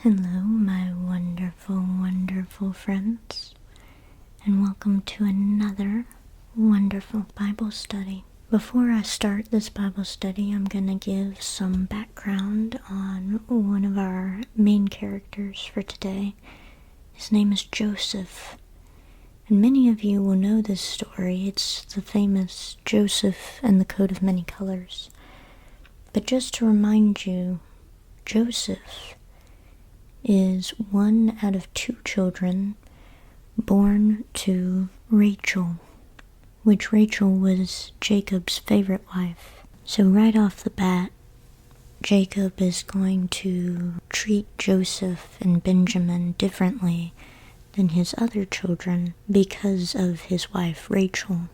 Hello, my wonderful, wonderful friends, and welcome to another wonderful Bible study. Before I start this Bible study, I'm going to give some background on one of our main characters for today. His name is Joseph, and many of you will know this story. It's the famous Joseph and the Coat of Many Colors. But just to remind you, Joseph is one out of two children born to Rachel, which Rachel was Jacob's favorite wife. So right off the bat, Jacob is going to treat Joseph and Benjamin differently than his other children because of his wife Rachel.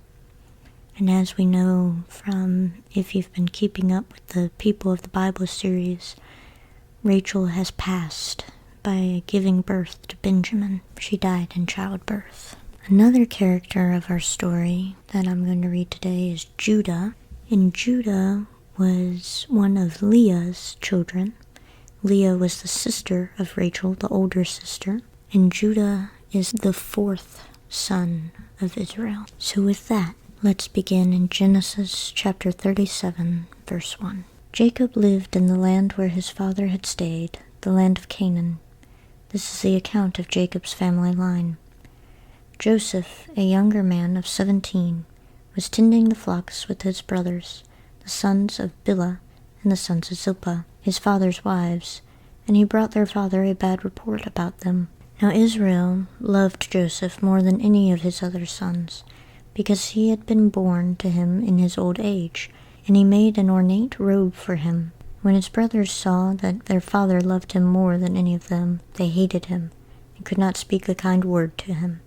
And as we know from, if you've been keeping up with the People of the Bible series, Rachel has passed by giving birth to Benjamin. She died in childbirth. Another character of our story that I'm going to read today is Judah. And Judah was one of Leah's children. Leah was the sister of Rachel, the older sister. And Judah is the fourth son of Israel. So with that, let's begin in Genesis chapter 37, verse 1. Jacob lived in the land where his father had stayed, the land of Canaan. This is the account of Jacob's family line. Joseph, a younger man of 17, was tending the flocks with his brothers, the sons of Bilhah and the sons of Zilpah, his father's wives, and he brought their father a bad report about them. Now Israel loved Joseph more than any of his other sons, because he had been born to him in his old age, and he made an ornate robe for him. When his brothers saw that their father loved him more than any of them, they hated him, and could not speak a kind word to him.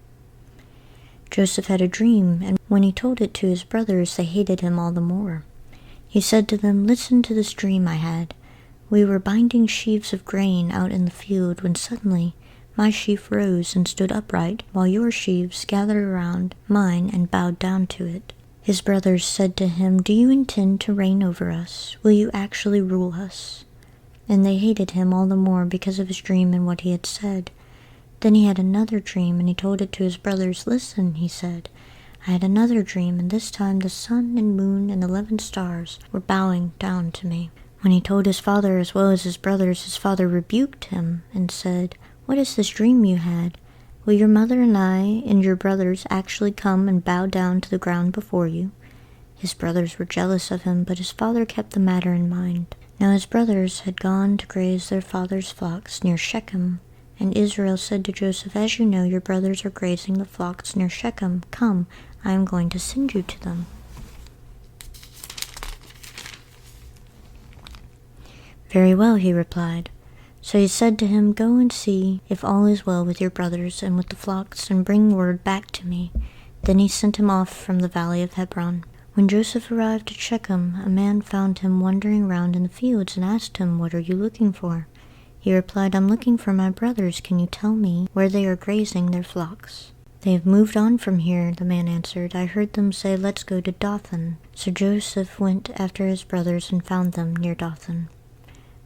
Joseph had a dream, and when he told it to his brothers, they hated him all the more. He said to them, "Listen to this dream I had. We were binding sheaves of grain out in the field, when suddenly my sheaf rose and stood upright, while your sheaves gathered around mine and bowed down to it." His brothers said to him, "Do you intend to reign over us? Will you actually rule us?" And they hated him all the more because of his dream and what he had said. Then he had another dream, and he told it to his brothers. "Listen," he said, "I had another dream, and this time the sun and moon and 11 stars were bowing down to me." When he told his father as well as his brothers, his father rebuked him and said, "What is this dream you had? Will your mother and I and your brothers actually come and bow down to the ground before you?" His brothers were jealous of him, but his father kept the matter in mind. Now his brothers had gone to graze their father's flocks near Shechem, and Israel said to Joseph, "As you know, your brothers are grazing the flocks near Shechem. Come, I am going to send you to them." "Very well," he replied. So he said to him, "Go and see if all is well with your brothers and with the flocks, and bring word back to me." Then he sent him off from the valley of Hebron. When Joseph arrived at Shechem, a man found him wandering round in the fields and asked him, "What are you looking for?" He replied, "I'm looking for my brothers. Can you tell me where they are grazing their flocks?" "They have moved on from here," the man answered. "I heard them say, 'Let's go to Dothan.'" So Joseph went after his brothers and found them near Dothan.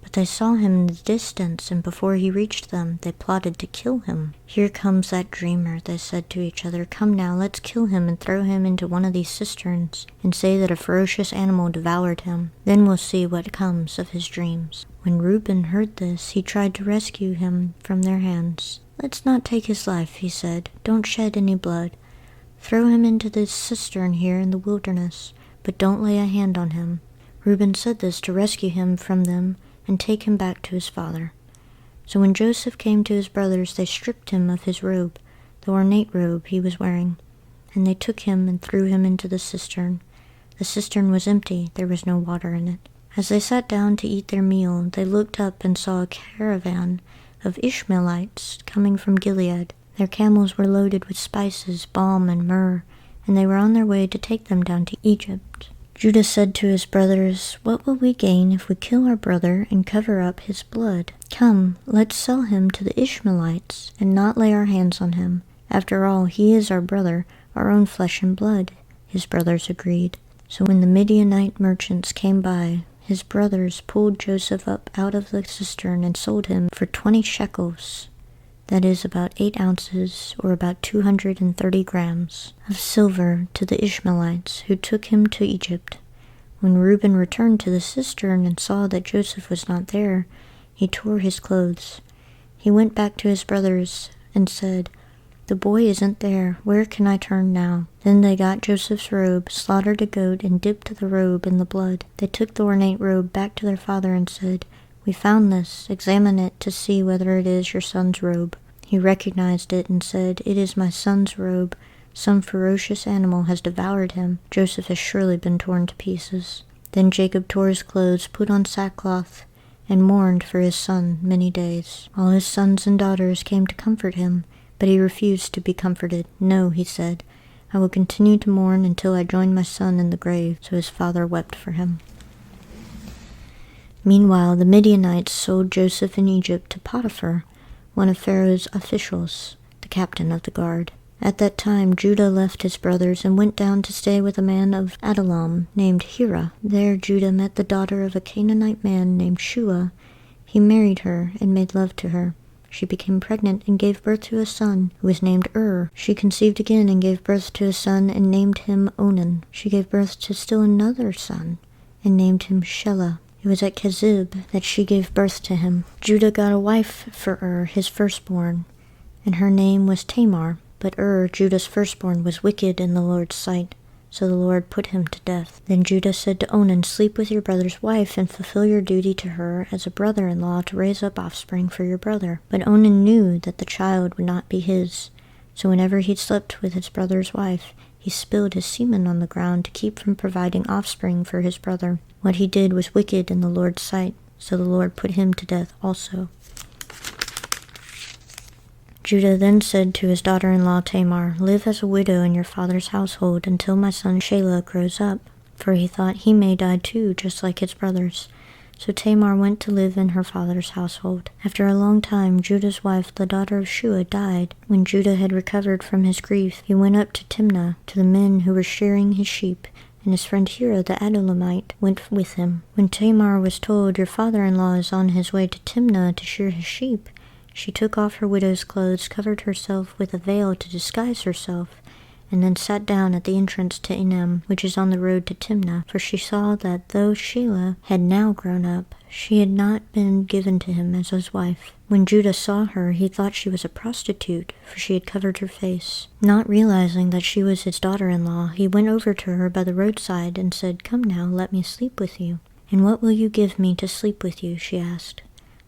But they saw him in the distance, and before he reached them, they plotted to kill him. "Here comes that dreamer," they said to each other. "Come now, let's kill him and throw him into one of these cisterns, and say that a ferocious animal devoured him. Then we'll see what comes of his dreams." When Reuben heard this, he tried to rescue him from their hands. "Let's not take his life," he said. "Don't shed any blood. Throw him into this cistern here in the wilderness, but don't lay a hand on him." Reuben said this to rescue him from them and take him back to his father. So when Joseph came to his brothers, they stripped him of his robe, the ornate robe he was wearing, and they took him and threw him into the cistern. The cistern was empty, there was no water in it. As they sat down to eat their meal, they looked up and saw a caravan of Ishmaelites coming from Gilead. Their camels were loaded with spices, balm, and myrrh, and they were on their way to take them down to Egypt. Judah said to his brothers, "What will we gain if we kill our brother and cover up his blood? Come, let's sell him to the Ishmaelites and not lay our hands on him. After all, he is our brother, our own flesh and blood." His brothers agreed. So when the Midianite merchants came by, his brothers pulled Joseph up out of the cistern and sold him for 20 shekels, that is about 8 ounces, or about 230 grams, of silver, to the Ishmaelites, who took him to Egypt. When Reuben returned to the cistern and saw that Joseph was not there, he tore his clothes. He went back to his brothers and said, "The boy isn't there. Where can I turn now?" Then they got Joseph's robe, slaughtered a goat, and dipped the robe in the blood. They took the ornate robe back to their father and said, "We found this. Examine it to see whether it is your son's robe." He recognized it and said, "It is my son's robe. Some ferocious animal has devoured him. Joseph has surely been torn to pieces." Then Jacob tore his clothes, put on sackcloth, and mourned for his son many days. All his sons and daughters came to comfort him, but he refused to be comforted. "No," he said, "I will continue to mourn until I join my son in the grave." So his father wept for him. Meanwhile, the Midianites sold Joseph in Egypt to Potiphar, one of Pharaoh's officials, the captain of the guard. At that time Judah left his brothers and went down to stay with a man of Adullam named Hira. There Judah met the daughter of a Canaanite man named Shua. He married her and made love to her. She became pregnant and gave birth to a son, who was named She conceived again and gave birth to a son and named him Onan. She gave birth to still another son and named him Shelah. It was at Kezib that she gave birth to him. Judah got a wife for his firstborn, and her name was Tamar. But Judah's firstborn, was wicked in the Lord's sight, so the Lord put him to death. Then Judah said to Onan, "Sleep with your brother's wife and fulfill your duty to her as a brother-in-law to raise up offspring for your brother." But Onan knew that the child would not be his, so whenever he slept with his brother's wife, he spilled his semen on the ground to keep from providing offspring for his brother. What he did was wicked in the Lord's sight, so the Lord put him to death also. Judah then said to his daughter-in-law Tamar, "Live as a widow in your father's household until my son Shelah grows up," for he thought he may die too, just like his brothers. So Tamar went to live in her father's household. After a long time, Judah's wife, the daughter of Shua, died. When Judah had recovered from his grief, he went up to Timnah, to the men who were shearing his sheep, and his friend Hira the Adullamite went with him. When Tamar was told, "Your father-in-law is on his way to Timnah to shear his sheep," she took off her widow's clothes, covered herself with a veil to disguise herself, and then sat down at the entrance to Enem, which is on the road to Timnah, for she saw that though Shelah had now grown up, she had not been given to him as his wife. When Judah saw her, he thought she was a prostitute, for she had covered her face. Not realizing that she was his daughter-in-law, he went over to her by the roadside and said, "Come now, let me sleep with you." "And what will you give me to sleep with you?" she asked.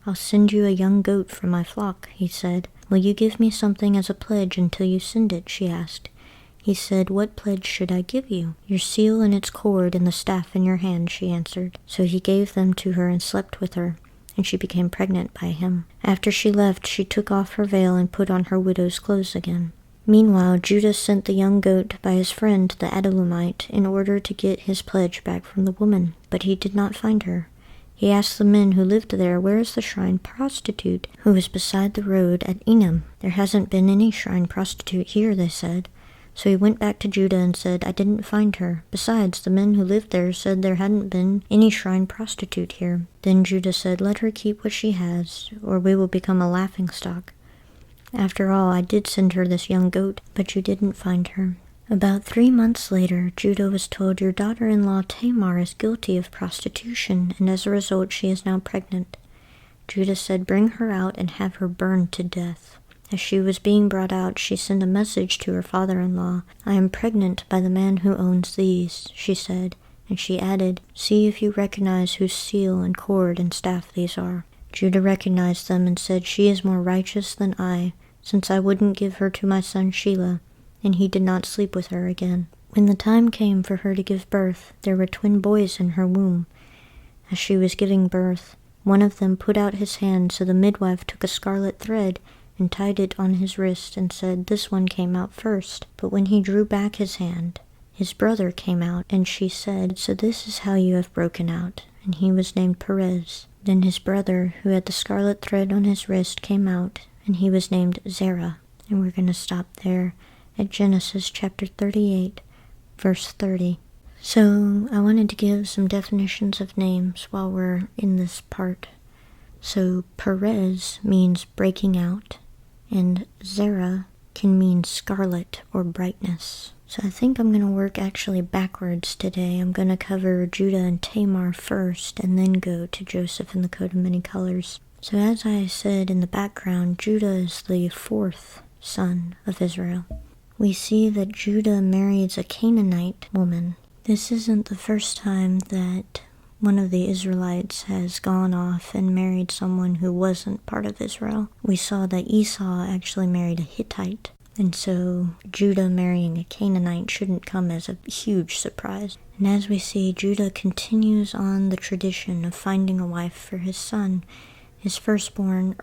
"I'll send you a young goat from my flock," he said. "Will you give me something as a pledge until you send it?" she asked. He said, "What pledge should I give you?" "Your seal and its cord and the staff in your hand," she answered. So he gave them to her and slept with her, and she became pregnant by him. After she left, she took off her veil and put on her widow's clothes again. Meanwhile, Judah sent the young goat by his friend the Adullamite in order to get his pledge back from the woman, but he did not find her. He asked the men who lived there, "Where is the shrine prostitute who was beside the road at Enem?" "There hasn't been any shrine prostitute here," they said. So he went back to Judah and said, "I didn't find her. Besides, the men who lived there said there hadn't been any shrine prostitute here." Then Judah said, "Let her keep what she has, or we will become a laughingstock. After all, I did send her this young goat, but you didn't find her." About 3 months later, Judah was told, "Your daughter-in-law Tamar is guilty of prostitution, and as a result she is now pregnant." Judah said, "Bring her out and have her burned to death." As she was being brought out, she sent a message to her father-in-law. "I am pregnant by the man who owns these," she said, and she added, "See if you recognize whose seal and cord and staff these are." Judah recognized them and said, "She is more righteous than I, since I wouldn't give her to my son Shelah," and he did not sleep with her again. When the time came for her to give birth, there were twin boys in her womb. As she was giving birth, one of them put out his hand, so the midwife took a scarlet thread and tied it on his wrist and said, "This one came out first." But when he drew back his hand, his brother came out, and she said, "So this is how you have broken out." And he was named Perez. Then his brother, who had the scarlet thread on his wrist, came out, and he was named Zerah. And we're going to stop there at Genesis chapter 38, verse 30. So I wanted to give some definitions of names while we're in this part. So Perez means breaking out, and Zerah can mean scarlet or brightness. So I think I'm going to work actually backwards today. I'm going to cover Judah and Tamar first, and then go to Joseph and the coat of many colors. So as I said in the background, Judah is the fourth son of Israel. We see that Judah marries a Canaanite woman. This isn't the first time that one of the Israelites has gone off and married someone who wasn't part of Israel. We saw that Esau actually married a Hittite, and so Judah marrying a Canaanite shouldn't come as a huge surprise. And as we see, Judah continues on the tradition of finding a wife for his son. His firstborn,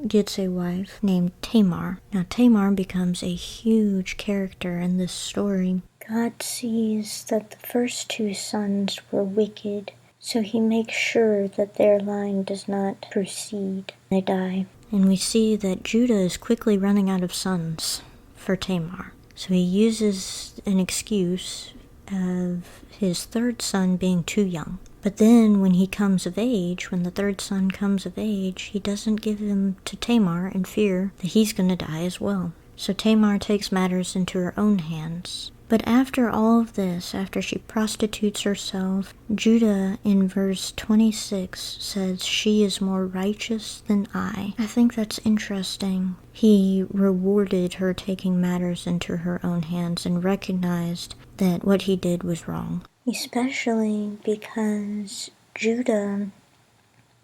gets a wife named Tamar. Now Tamar becomes a huge character in this story. God sees that the first two sons were wicked, so he makes sure that their line does not proceed. They die. And we see that Judah is quickly running out of sons for Tamar. So he uses an excuse of his third son being too young. But then when he comes of age, when the third son comes of age, he doesn't give him to Tamar in fear that he's going to die as well. So Tamar takes matters into her own hands. But after all of this, after she prostitutes herself, Judah in verse 26 says, "She is more righteous than I." I think that's interesting. He rewarded her taking matters into her own hands and recognized that what he did was wrong. Especially because Judah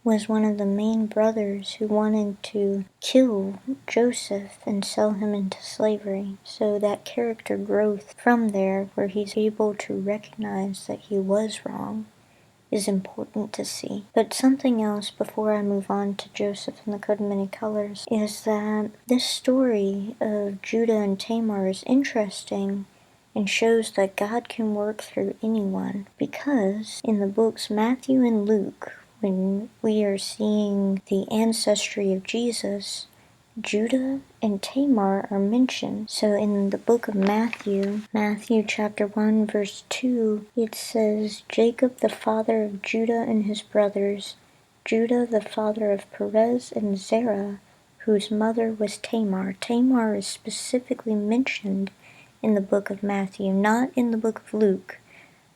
was one of the main brothers who wanted to kill Joseph and sell him into slavery. So that character growth from there, where he's able to recognize that he was wrong, is important to see. But something else before I move on to Joseph and the coat of many colors is that this story of Judah and Tamar is interesting and shows that God can work through anyone, because in the books Matthew and Luke, when we are seeing the ancestry of Jesus, Judah and Tamar are mentioned. So in the book of Matthew chapter 1 verse 2, it says, "Jacob the father of Judah and his brothers, Judah the father of Perez and Zerah, whose mother was Tamar." Tamar is specifically mentioned in the book of Matthew, not in the book of Luke,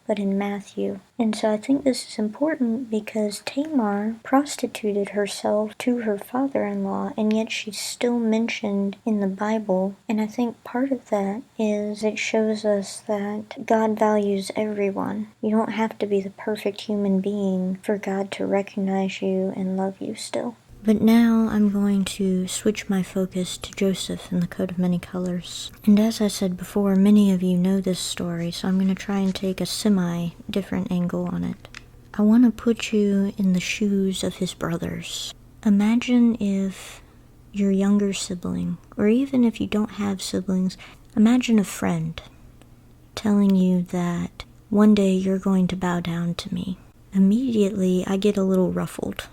but in Matthew. And so I think this is important because Tamar prostituted herself to her father-in-law, and yet she's still mentioned in the Bible. And I think part of that is it shows us that God values everyone. You don't have to be the perfect human being for God to recognize you and love you still. But now I'm going to switch my focus to Joseph and the coat of many colors. And as I said before, many of you know this story, so I'm going to try and take a semi-different angle on it. I want to put you in the shoes of his brothers. Imagine if your younger sibling, or even if you don't have siblings, imagine a friend telling you that one day you're going to bow down to me. Immediately, I get a little ruffled.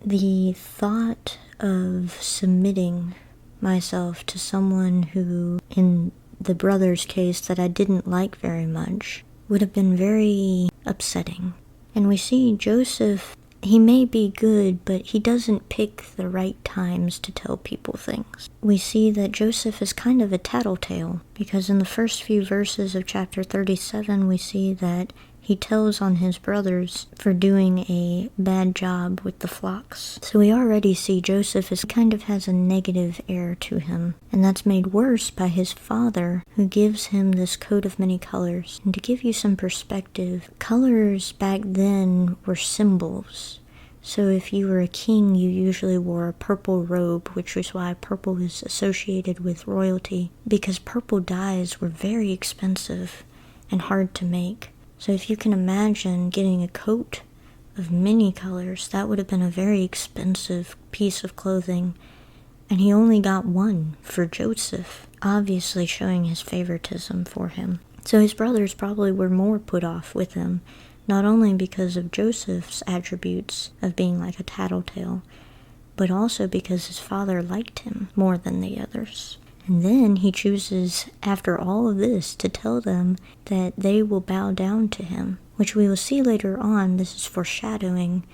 The thought of submitting myself to someone who, in the brother's case that I didn't like very much, would have been very upsetting. And we see Joseph, he may be good, but he doesn't pick the right times to tell people things. We see that Joseph is kind of a tattletale, because in the first few verses of chapter 37, we see that he tells on his brothers for doing a bad job with the flocks. So we already see Joseph kind of has a negative air to him. And that's made worse by his father, who gives him this coat of many colors. And to give you some perspective, colors back then were symbols. So if you were a king, you usually wore a purple robe, which was why purple is associated with royalty, because purple dyes were very expensive and hard to make. So if you can imagine getting a coat of many colors, that would have been a very expensive piece of clothing. And he only got one for Joseph, obviously showing his favoritism for him. So his brothers probably were more put off with him, not only because of Joseph's attributes of being like a tattletale, but also because his father liked him more than the others. And then he chooses, after all of this, to tell them that they will bow down to him, which we will see later on. This is foreshadowing.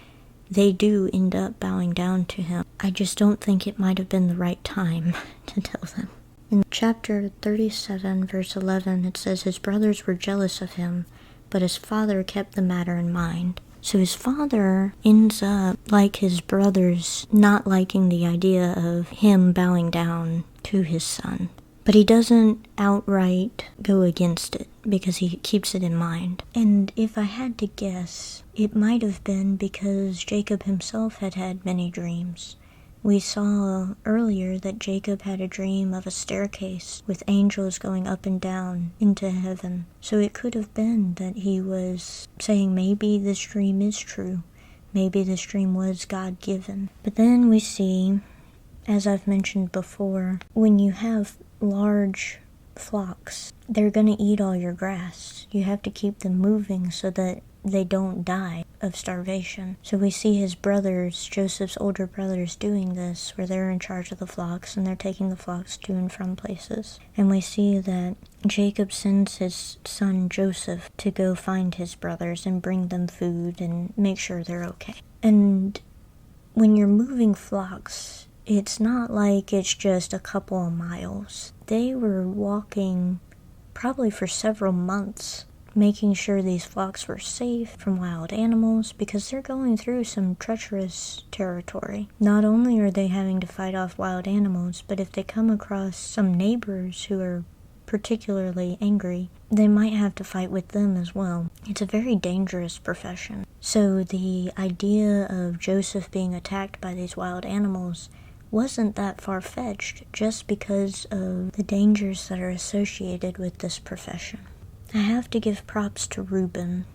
They do end up bowing down to him. I just don't think it might have been the right time to tell them. In chapter 37, verse 11, it says, his brothers were jealous of him, but his father kept the matter in mind. So his father ends up, like his brothers, not liking the idea of him bowing down to his son. But he doesn't outright go against it, because he keeps it in mind. And if I had to guess, it might have been because Jacob himself had had many dreams. We saw earlier that Jacob had a dream of a staircase with angels going up and down into heaven. So it could have been that he was saying maybe this dream is true. Maybe this dream was God-given. But then we see, as I've mentioned before, when you have large flocks, they're going to eat all your grass. You have to keep them moving so that they don't die of starvation. So we see his brothers, Joseph's older brothers, doing this, where they're in charge of the flocks and they're taking the flocks to and from places. And we see that Jacob sends his son Joseph to go find his brothers and bring them food and make sure they're okay. And when you're moving flocks, it's not like it's just a couple of miles. They were walking probably for several months, making sure these flocks were safe from wild animals, because they're going through some treacherous territory. Not only are they having to fight off wild animals, but if they come across some neighbors who are particularly angry, they might have to fight with them as well. It's a very dangerous profession. So the idea of Joseph being attacked by these wild animals wasn't that far-fetched, just because of the dangers that are associated with this profession. I have to give props to Reuben,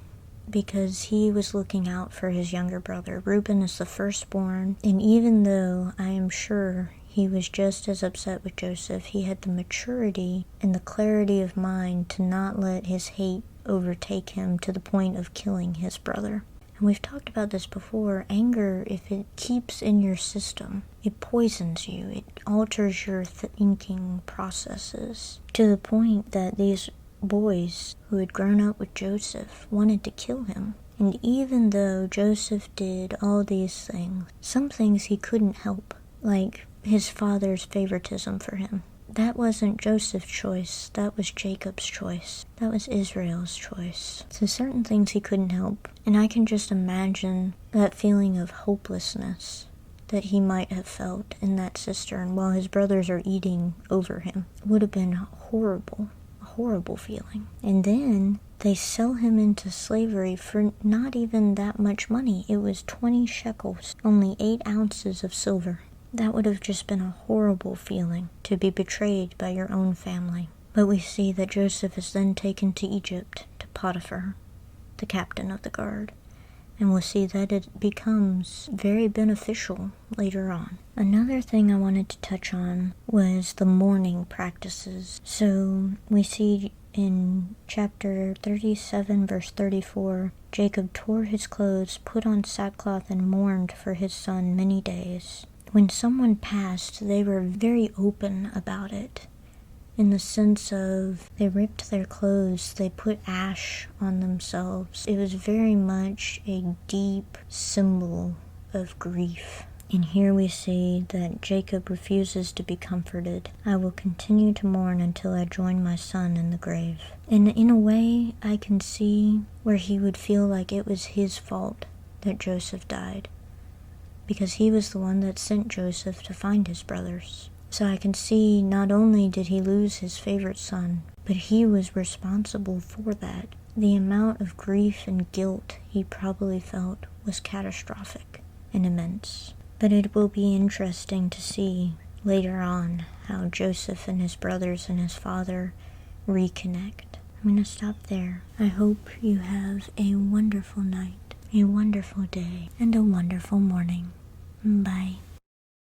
because he was looking out for his younger brother. Reuben is the firstborn, and even though I am sure he was just as upset with Joseph, he had the maturity and the clarity of mind to not let his hate overtake him to the point of killing his brother. And we've talked about this before. Anger, if it keeps in your system, it poisons you. It alters your thinking processes to the point that these boys who had grown up with Joseph wanted to kill him. And even though Joseph did all these things, some things he couldn't help, like his father's favoritism for him. That wasn't Joseph's choice, that was Jacob's choice. That was Israel's choice. So certain things he couldn't help. And I can just imagine that feeling of hopelessness that he might have felt in that cistern while his brothers are eating over him. It would have been horrible. Horrible feeling. And then they sell him into slavery for not even that much money. It was 20 shekels, only 8 ounces of silver. That would have just been a horrible feeling, to be betrayed by your own family. But we see that Joseph is then taken to Egypt, to Potiphar, the captain of the guard. And we'll see that it becomes very beneficial later on. Another thing I wanted to touch on was the mourning practices. So we see in chapter 37, verse 34, Jacob tore his clothes, put on sackcloth, and mourned for his son many days. When someone passed, they were very open about it, in the sense of they ripped their clothes, they put ash on themselves. It was very much a deep symbol of grief. And here we see that Jacob refuses to be comforted. I will continue to mourn until I join my son in the grave. And in a way, I can see where he would feel like it was his fault that Joseph died, because he was the one that sent Joseph to find his brothers. So I can see not only did he lose his favorite son, but he was responsible for that. The amount of grief and guilt he probably felt was catastrophic and immense. But it will be interesting to see later on how Joseph and his brothers and his father reconnect. I'm going to stop there. I hope you have a wonderful night, a wonderful day, and a wonderful morning. Bye.